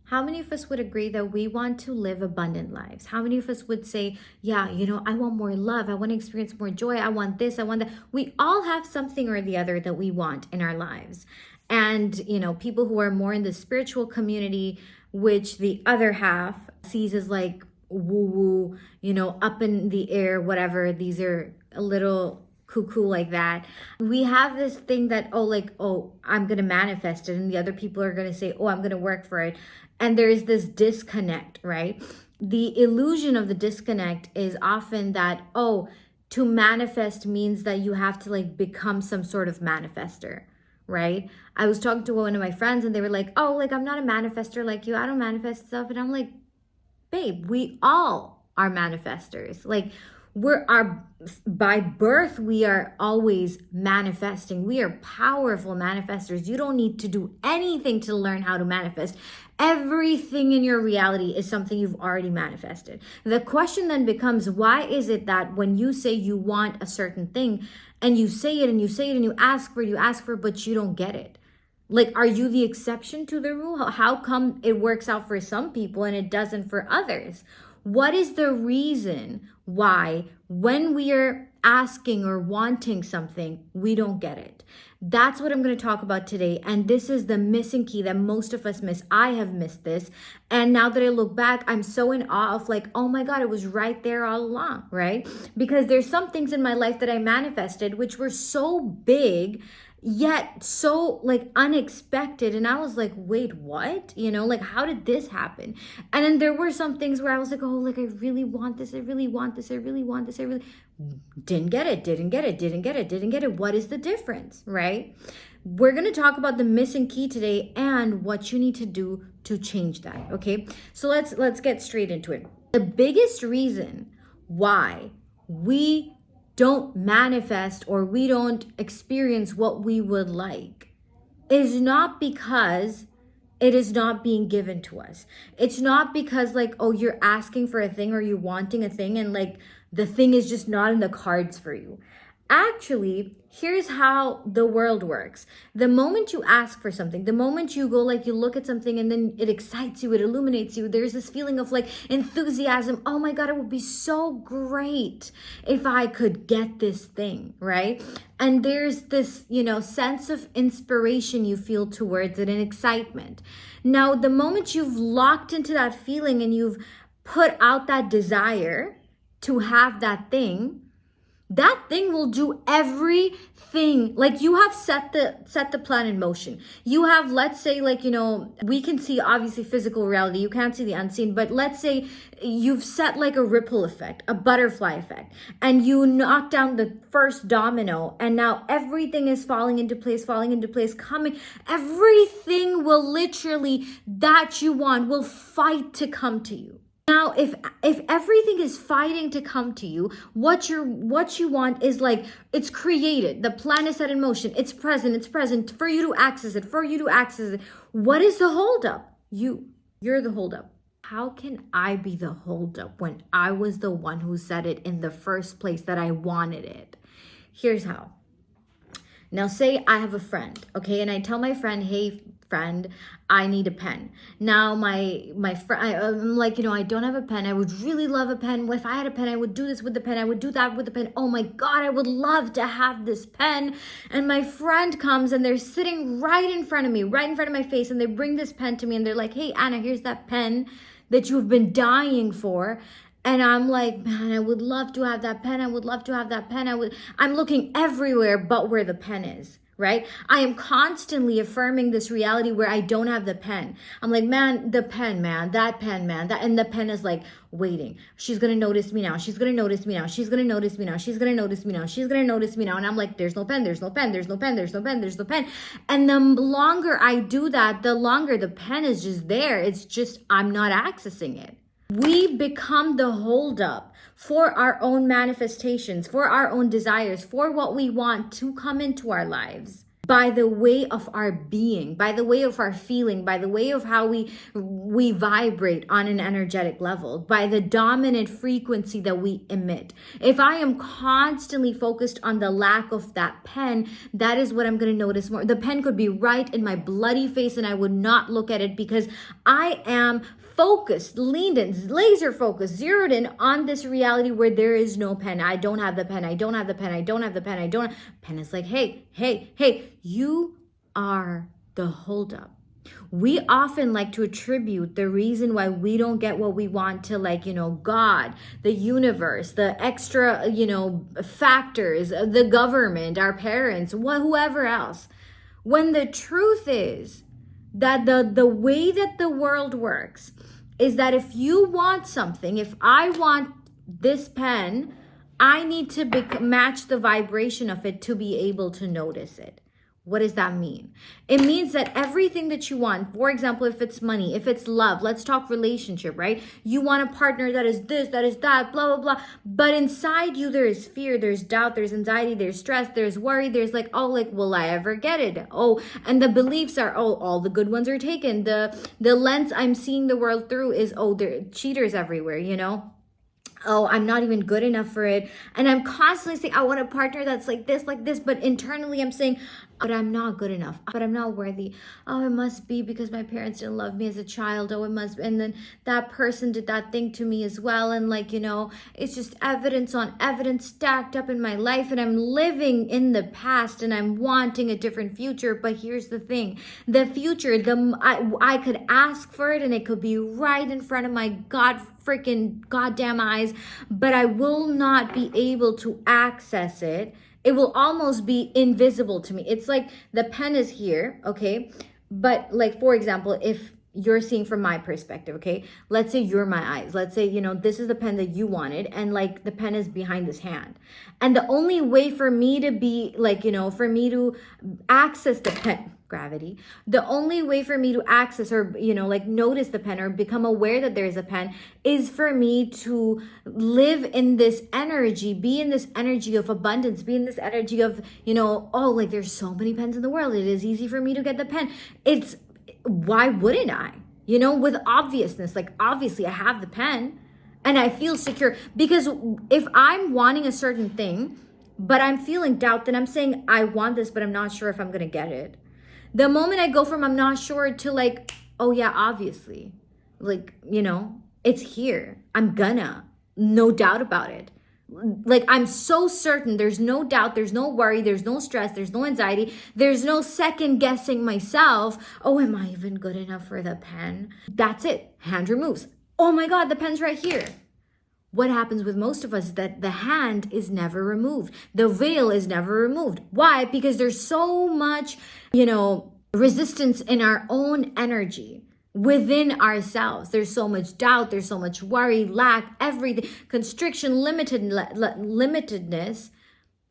How many of us would agree that we want to live abundant lives? How many of us would say, yeah, I want more love. I want to experience more joy. I want this. I want that. We all have something or the other that we want in our lives. And, people who are more in the spiritual community, which the other half sees as like woo woo, up in the air, whatever. These are a little cuckoo like that. We have this thing that, I'm going to manifest it. And the other people are going to say, I'm going to work for it. And there is this disconnect, right? The illusion of the disconnect is often that, to manifest means that you have to become some sort of manifester, right? I was talking to one of my friends and they were like, I'm not a manifester like you. I don't manifest stuff. And I'm like, babe, we all are manifestors. By birth, we are always manifesting. We are powerful manifestors. You don't need to do anything to learn how to manifest. Everything in your reality is something you've already manifested. The question then becomes, why is it that when you say you want a certain thing and you say it and you say it and you ask for it, but you don't get it? Are you the exception to the rule? How come it works out for some people and it doesn't for others? What is the reason why when we are asking or wanting something, we don't get it? That's what I'm going to talk about today. And this is the missing key that most of us miss. I have missed this. And now that I look back, I'm so in awe of oh my God, it was right there all along, right? Because there's some things in my life that I manifested, which were so big, yet so unexpected. And I was like, wait, what? How did this happen? And then there were some things where I was like, I really want this. I really want this. I really want this. I really didn't get it. What is the difference, right? We're going to talk about the missing key today and what you need to do to change that. Okay. So let's get straight into it. The biggest reason why we don't manifest or we don't experience what we would like is not because it is not being given to us. It's not because you're asking for a thing or you're wanting a thing and the thing is just not in the cards for you. Actually, here's how the world works. The moment you ask for something, the moment you go you look at something and then it excites you, it illuminates you, there's this feeling of enthusiasm. Oh my God, it would be so great if I could get this thing, right? And there's this, sense of inspiration you feel towards it and excitement. Now, the moment you've locked into that feeling and you've put out that desire to have that thing will do everything. You have set the plan in motion. You have, let's say, we can see obviously physical reality. You can't see the unseen, but let's say you've set a ripple effect, a butterfly effect, and you knock down the first domino, and now everything is falling into place, coming. Everything will literally that you want will fight to come to you. Now, if everything is fighting to come to you, what you want is it's created. The plan is set in motion. It's present for you to access it, What is the holdup? You're the holdup. How can I be the holdup when I was the one who said it in the first place that I wanted it? Here's how. Now, say I have a friend, okay? And I tell my friend, hey, friend, I need a pen. Now, my friend, I'm I don't have a pen. I would really love a pen. If I had a pen, I would do this with the pen. I would do that with the pen. Oh my God, I would love to have this pen. And my friend comes and they're sitting right in front of me, right in front of my face. And they bring this pen to me and they're like, hey, Anna, here's that pen that you've been dying for. And I'm like, man, I would love to have that pen. I'm looking everywhere but where the pen is, right? I am constantly affirming this reality where I don't have the pen. I'm like, man, the pen, man, that pen, man, and the pen is waiting. She's going to notice me now. She's going to notice me now. She's going to notice me now. She's going to notice me now. She's going to notice me now. And I'm like, there's no pen. And the longer I do that, the longer the pen is just there. It's just, I'm not accessing it. We become the holdup for our own manifestations, for our own desires, for what we want to come into our lives. by the way of our being, by the way of our feeling, by the way of how we vibrate on an energetic level, by the dominant frequency that we emit. If I am constantly focused on the lack of that pen, that is what I'm going to notice more. The pen could be right in my bloody face and I would not look at it because I am focused, leaned in, laser focused, zeroed in on this reality where there is no pen. I don't have the pen. I don't have the pen. I don't have the pen. I don't. Pen is like, hey, you are the holdup. We often like to attribute the reason why we don't get what we want to, like, God, the universe, the extra, factors, the government, our parents, whoever else. When the truth is that the way that the world works is that if you want something, if I want this pen, I need to match the vibration of it to be able to notice it. What does that mean? It means that everything that you want, for example, if it's money, if it's love, let's talk relationship, right? You want a partner that is this, that is that, blah, blah, blah. But inside you, there is fear, there's doubt, there's anxiety, there's stress, there's worry, there's like, oh, like, will I ever get it? Oh, and the beliefs are, oh, all the good ones are taken. The lens I'm seeing the world through is, oh, there are cheaters everywhere, Oh, I'm not even good enough for it. And I'm constantly saying, I want a partner that's like this. But internally I'm saying, but I'm not good enough. But I'm not worthy. Oh, it must be because my parents didn't love me as a child. Oh, it must be. And then that person did that thing to me as well. And it's just evidence on evidence stacked up in my life. And I'm living in the past and I'm wanting a different future. But here's the thing. The future, I could ask for it and it could be right in front of my goddamn eyes, but I will not be able to access it. It will almost be invisible to me. It's like the pen is here, okay? But like, for example, if you're seeing from my perspective, okay? Let's say you're my eyes. Let's say, this is the pen that you wanted and like the pen is behind this hand. And the only way for me to be like, for me to access the pen, gravity, the only way for me to access or notice the pen or become aware that there's a pen is for me to live in this energy, be in this energy of abundance, be in this energy of oh, like there's so many pens in the world, it is easy for me to get the pen. It's why wouldn't I, with obviousness, like obviously I have the pen and I feel secure, because if I'm wanting a certain thing but I'm feeling doubt, then I'm saying I want this but I'm not sure if I'm gonna get it. The moment I go from I'm not sure to like, oh yeah, obviously, like, it's here. I'm gonna, no doubt about it. Like, I'm so certain, there's no doubt, there's no worry, there's no stress, there's no anxiety, there's no second guessing myself. Oh, am I even good enough for the pen? That's it. Hand removes. Oh my God, the pen's right here. What happens with most of us is that the hand is never removed. The veil is never removed. Why? Because there's so much, resistance in our own energy within ourselves. There's so much doubt. There's so much worry, lack, everything, constriction, limitedness.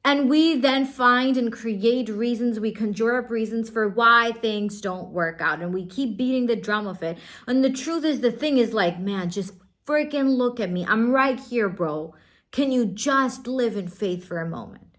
And we then find and create reasons, we conjure up reasons for why things don't work out. And we keep beating the drum of it. And the truth is, the thing is like, man, just freaking look at me. I'm right here, bro. Can you just live in faith for a moment?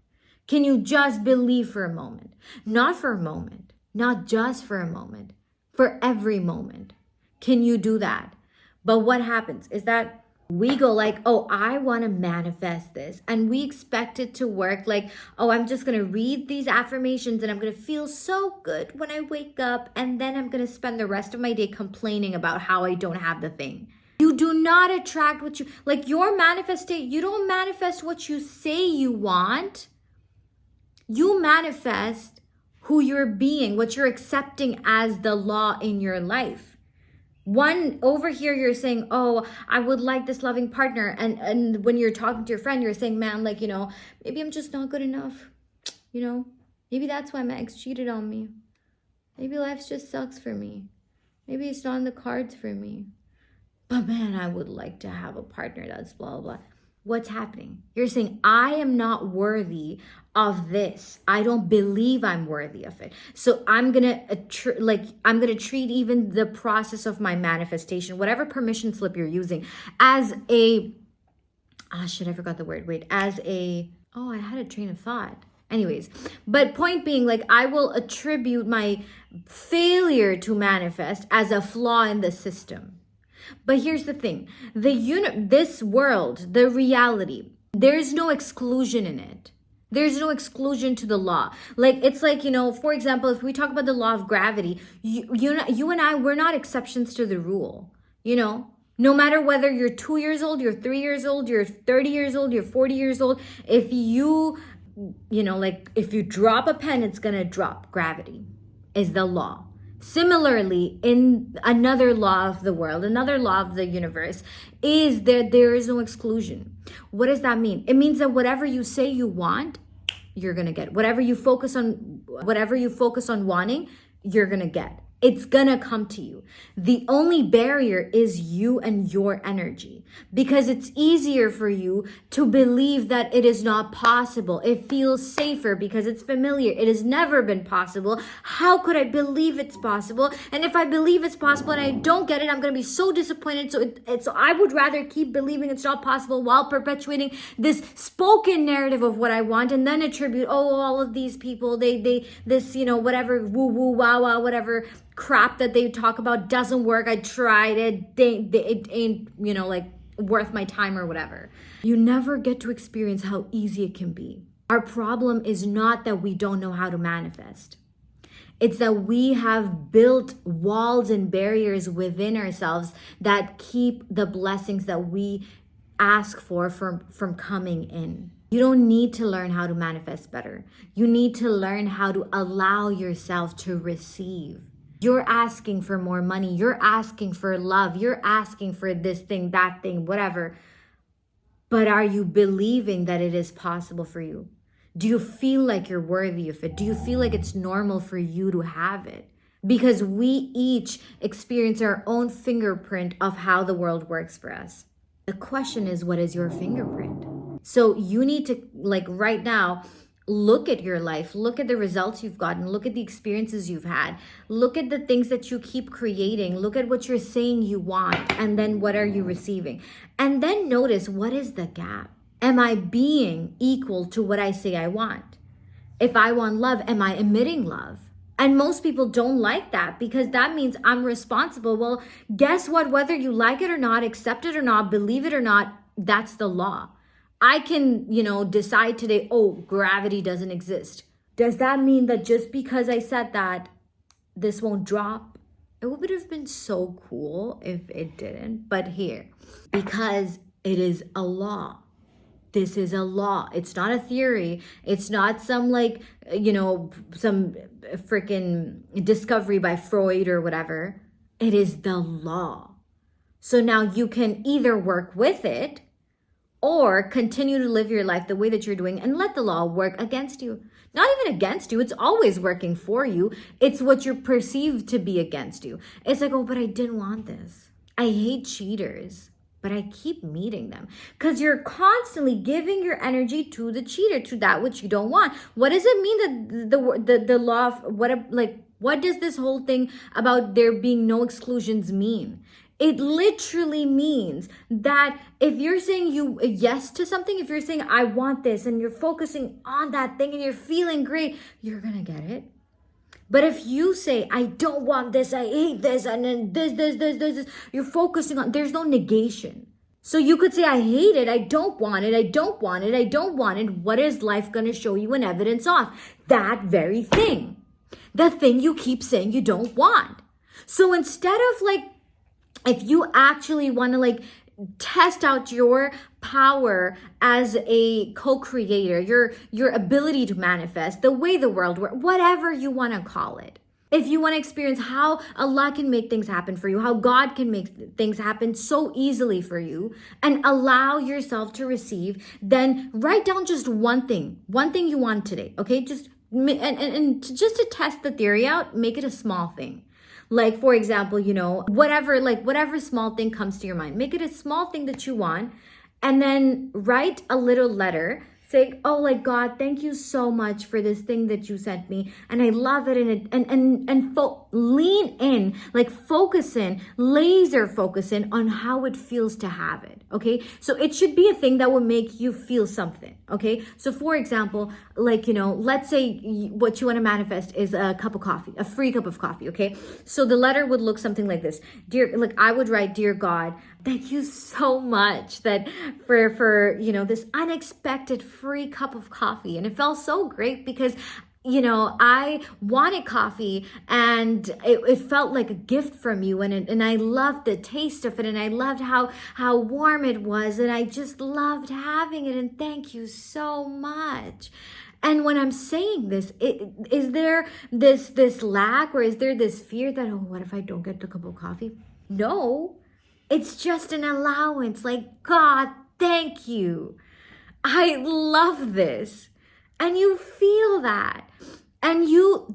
Can you just believe for a moment? Not for a moment, not just for a moment, for every moment. Can you do that? But what happens is that we go like, oh, I want to manifest this. And we expect it to work like, oh, I'm just going to read these affirmations and I'm going to feel so good when I wake up. And then I'm going to spend the rest of my day complaining about how I don't have the thing. You do not attract what you, like your manifestation, you don't manifest what you say you want. You manifest who you're being, what you're accepting as the law in your life. One over here, you're saying, oh, I would like this loving partner. And when you're talking to your friend, you're saying, man, like, maybe I'm just not good enough. Maybe that's why my ex cheated on me. Maybe life just sucks for me. Maybe it's not in the cards for me. But man, I would like to have a partner that's blah, blah, blah. What's happening? You're saying, I am not worthy of this. I don't believe I'm worthy of it. So I'm going to treat even the process of my manifestation, whatever permission slip you're using, as a, I forgot the word. Wait, I had a train of thought. Anyways, but point being, like, I will attribute my failure to manifest as a flaw in the system. But here's the thing, this world, the reality, there's no exclusion in it. There's no exclusion to the law. Like, it's like, for example, if we talk about the law of gravity, you and I, we're not exceptions to the rule, No matter whether you're 2 years old, you're 3 years old, you're 30 years old, you're 40 years old, if you drop a pen, it's gonna drop. Gravity is the law. Similarly, in another law of the world, another law of the universe, is that there is no exclusion. What does that mean? It means that whatever you say you want, you're gonna get. Whatever you focus on wanting, you're gonna get. It's gonna come to you. The only barrier is you and your energy, because it's easier for you to believe that it is not possible. It feels safer because it's familiar. It has never been possible. How could I believe it's possible? And if I believe it's possible and I don't get it, I'm gonna be so disappointed. So I would rather keep believing it's not possible while perpetuating this spoken narrative of what I want, and then attribute, all of these people, this, whatever, woo woo, wow wow, whatever crap that they talk about doesn't work. I tried it. It ain't, worth my time or whatever. You never get to experience how easy it can be. Our problem is not that we don't know how to manifest. It's that we have built walls and barriers within ourselves that keep the blessings that we ask for from coming in. You don't need to learn how to manifest better. You need to learn how to allow yourself to receive. You're asking for more money. You're asking for love. You're asking for this thing, that thing, whatever. But are you believing that it is possible for you? Do you feel like you're worthy of it? Do you feel like it's normal for you to have it? Because we each experience our own fingerprint of how the world works for us. The question is, what is your fingerprint? So you need to, right now, look at your life, look at the results you've gotten, look at the experiences you've had, look at the things that you keep creating, look at what you're saying you want, and then what are you receiving? And then notice, what is the gap? Am I being equal to what I say I want? If I want love, am I emitting love? And most people don't like that, because that means I'm responsible. Well, guess what? Whether you like it or not, accept it or not, believe it or not, that's the law. I can, decide today, gravity doesn't exist. Does that mean that just because I said that, this won't drop? It would have been so cool if it didn't. But here, because it is a law. This is a law. It's not a theory. It's not some some freaking discovery by Freud or whatever. It is the law. So now you can either work with it or continue to live your life the way that you're doing and let the law work against you. Not even against you. It's always working for you. It's what you're perceived to be against you. It's like, but I didn't want this. I hate cheaters, but I keep meeting them. Because you're constantly giving your energy to the cheater, to that which you don't want. What does it mean that the law of, what does this whole thing about there being no exclusions mean? It literally means that if you're saying yes to something, if you're saying I want this, and you're focusing on that thing and you're feeling great, you're gonna get it. But if you say I don't want this, I hate this, and then this, you're focusing on, there's no negation. So you could say I hate it, I don't want it, I don't want it, I don't want it. What is life gonna show you an evidence of? That very thing. The thing you keep saying you don't want. So instead of if you actually want to test out your power as a co-creator, your ability to manifest, the way the world works, whatever you want to call it. If you want to experience how Allah can make things happen for you, how God can make things happen so easily for you, and allow yourself to receive, then write down just one thing you want today, okay? Just to test the theory out, make it a small thing. Like, for example, whatever small thing comes to your mind, make it a small thing that you want, and then write a little letter saying, God, thank you so much for this thing that you sent me, and I love it, and lean in, like focus in, laser focus in on how it feels to have it. Okay. So it should be a thing that will make you feel something. Okay. So for example, like, let's say what you want to manifest is a cup of coffee, a free cup of coffee. Okay. So the letter would look something like this. I would write, "Dear God, thank you so much that for this unexpected free cup of coffee." And it felt so great because I wanted coffee and it felt like a gift from you, and I loved the taste of it, and I loved how warm it was, and I just loved having it, and thank you so much. And when I'm saying this, is there this lack, or is there this fear that, oh, what if I don't get the cup of coffee? No, it's just an allowance. Like, God, thank you. I love this. And you feel that. And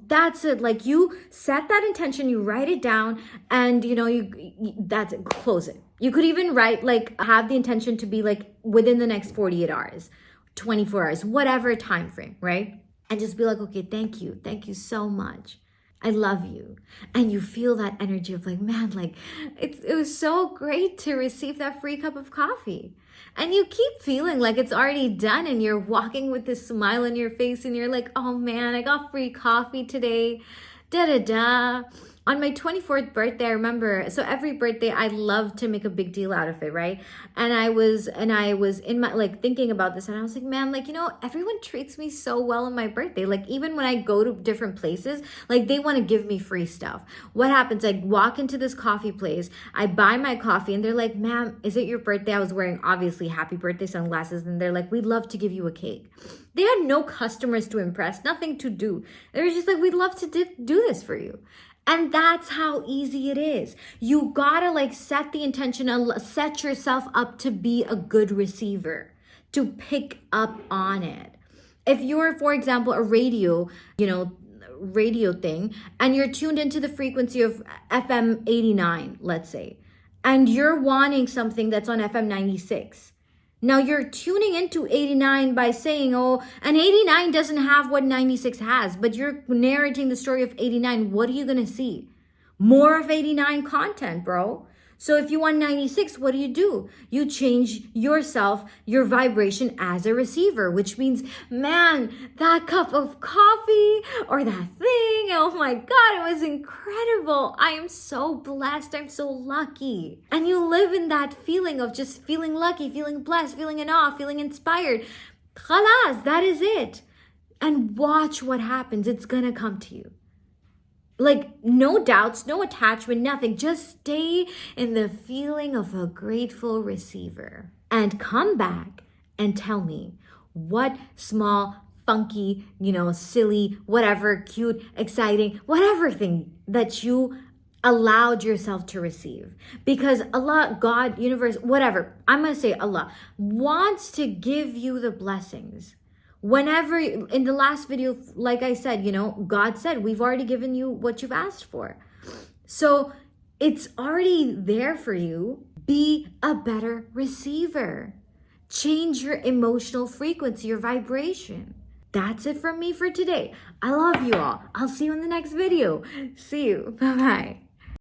that's it. Like, you set that intention, you write it down, and that's it, close it. You could even write, like, have the intention to be like within the next 48 hours, 24 hours, whatever time frame, right? And just be like, okay, thank you. Thank you so much. I love you. And you feel that energy of like, man, like it was so great to receive that free cup of coffee. And you keep feeling like it's already done, and you're walking with this smile on your face, and you're like, oh man, I got free coffee today. Da da da. On my 24th birthday, I remember, so every birthday I love to make a big deal out of it, right? And I was in my, like, thinking about this, and I was like, man, like, everyone treats me so well on my birthday. Like, even when I go to different places, like, they want to give me free stuff. What happens? I walk into this coffee place, I buy my coffee, and they're like, ma'am, is it your birthday? I was wearing, obviously, happy birthday sunglasses, and they're like, we'd love to give you a cake. They had no customers to impress, nothing to do. They were just like, we'd love to do this for you. And that's how easy it is. You gotta, like, set the intention and set yourself up to be a good receiver, to pick up on it. If you're, for example, a radio thing, and you're tuned into the frequency of FM 89, let's say, and you're wanting something that's on FM 96. Now you're tuning into 89 by saying, oh, and 89 doesn't have what 96 has, but you're narrating the story of 89. What are you going to see? More of 89 content, bro. So if you want 96, what do? You change yourself, your vibration as a receiver, which means, man, that cup of coffee or that thing, oh my God, it was incredible. I am so blessed. I'm so lucky. And you live in that feeling of just feeling lucky, feeling blessed, feeling in awe, feeling inspired. Khalas, that is it. And watch what happens. It's going to come to you. Like, no doubts, no attachment, nothing. Just stay in the feeling of a grateful receiver. And come back and tell me what small, funky, silly, whatever, cute, exciting, whatever thing that you allowed yourself to receive. Because Allah, God, universe, whatever, I'm going to say Allah, wants to give you the blessings. Whenever, in the last video, like I said, God said, we've already given you what you've asked for. So it's already there for you. Be a better receiver. Change your emotional frequency, your vibration. That's it from me for today. I love you all. I'll see you in the next video. See you. Bye-bye.